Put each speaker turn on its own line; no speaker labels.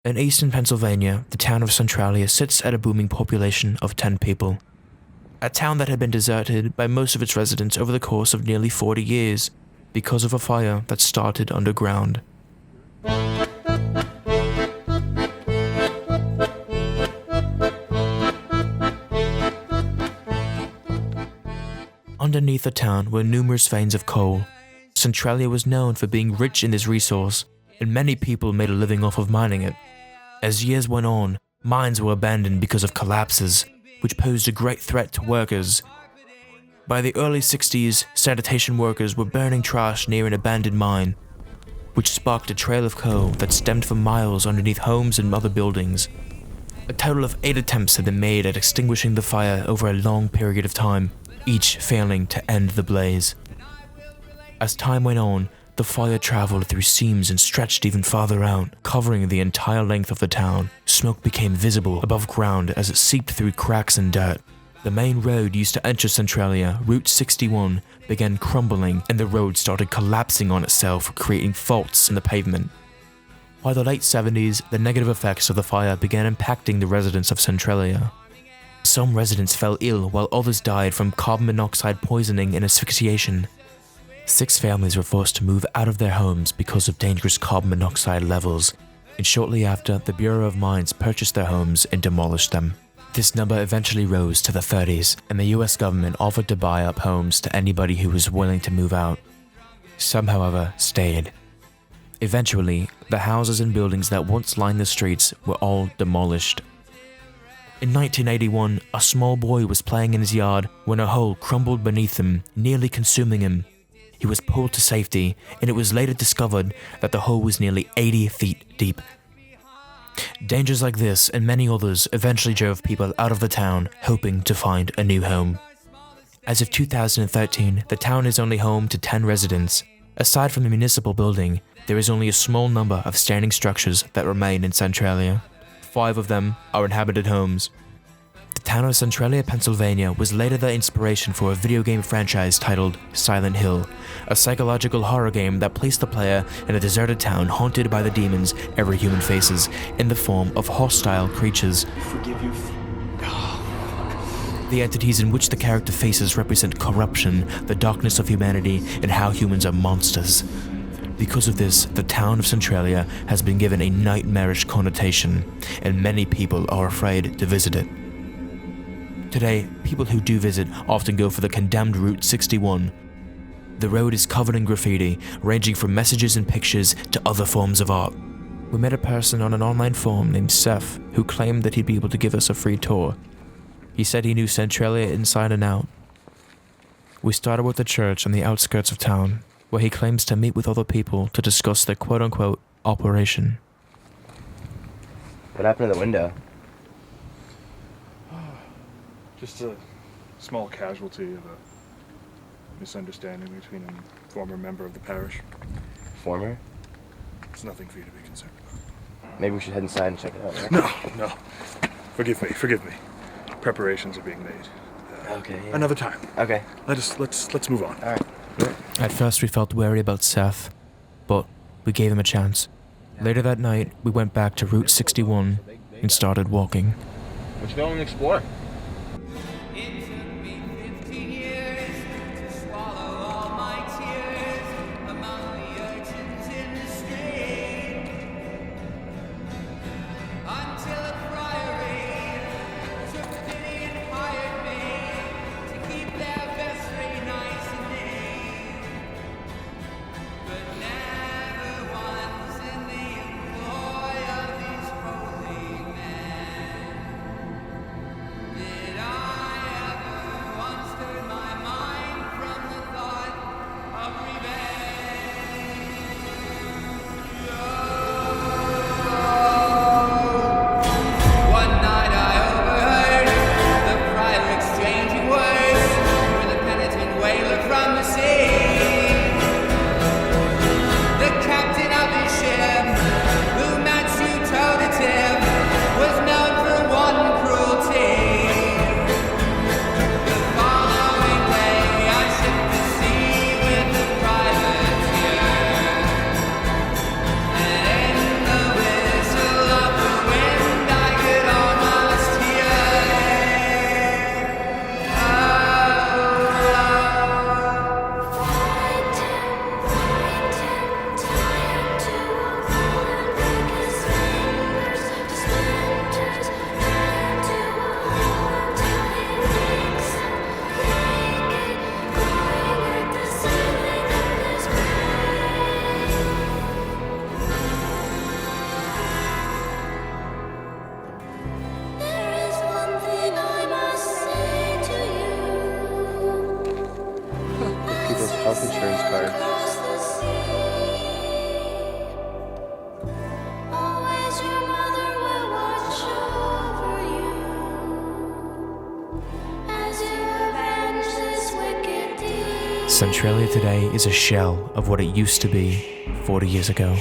In eastern Pennsylvania, the town of Centralia sits at a booming population of 10 people. A town that had been deserted by most of its residents over the course of nearly 40 years because of a fire that started underground. Underneath the town were numerous veins of coal. Centralia was known for being rich in this resource, and many people made a living off of mining it. As years went on, mines were abandoned because of collapses, which posed a great threat to workers. By the early 60s, sanitation workers were burning trash near an abandoned mine, which sparked a trail of coal that stemmed for miles underneath homes and other buildings. A total of 8 attempts had been made at extinguishing the fire over a long period of time, each failing to end the blaze. As time went on, the fire traveled through seams and stretched even farther out, covering the entire length of the town. Smoke became visible above ground as it seeped through cracks and dirt. The main road used to enter Centralia, Route 61, began crumbling and the road started collapsing on itself, creating faults in the pavement. By the late 70s, the negative effects of the fire began impacting the residents of Centralia. Some residents fell ill while others died from carbon monoxide poisoning and asphyxiation. 6 families were forced to move out of their homes because of dangerous carbon monoxide levels, and shortly after, the Bureau of Mines purchased their homes and demolished them. This number eventually rose to the 30s, and the US government offered to buy up homes to anybody who was willing to move out. Some, however, stayed. Eventually, the houses and buildings that once lined the streets were all demolished. In 1981, a small boy was playing in his yard when a hole crumbled beneath him, nearly consuming him. He was pulled to safety, and it was later discovered that the hole was nearly 80 feet deep. Dangers like this and many others eventually drove people out of the town, hoping to find a new home. As of 2013, the town is only home to 10 residents. Aside from the municipal building, there is only a small number of standing structures that remain in Centralia. 5 of them are inhabited homes. The town of Centralia, Pennsylvania was later the inspiration for a video game franchise titled Silent Hill, a psychological horror game that placed the player in a deserted town haunted by the demons every human faces, in the form of hostile creatures.
Forgive you.
The entities in which the character faces represent corruption, the darkness of humanity, and how humans are monsters. Because of this, the town of Centralia has been given a nightmarish connotation, and many people are afraid to visit it. Today, people who do visit often go for the condemned Route 61. The road is covered in graffiti, ranging from messages and pictures to other forms of art. We met a person on an online forum named Seph who claimed that he'd be able to give us a free tour. He said he knew Centralia inside and out. We started with a church on the outskirts of town, where he claims to meet with other people to discuss their quote-unquote operation.
What happened to the window?
Just a small casualty of a misunderstanding between a former member of the parish.
Former?
It's nothing for you to be concerned about.
Maybe we should head inside and check it out, right?
No. Forgive me. Preparations are being made.
Okay, yeah.
Another time.
Okay.
Let's move on.
All right.
At first we felt wary about Seph, but we gave him a chance. Later that night, we went back to Route 61 and started walking.
Let's go and explore.
Centralia today is a shell of what it used to be 40 years ago.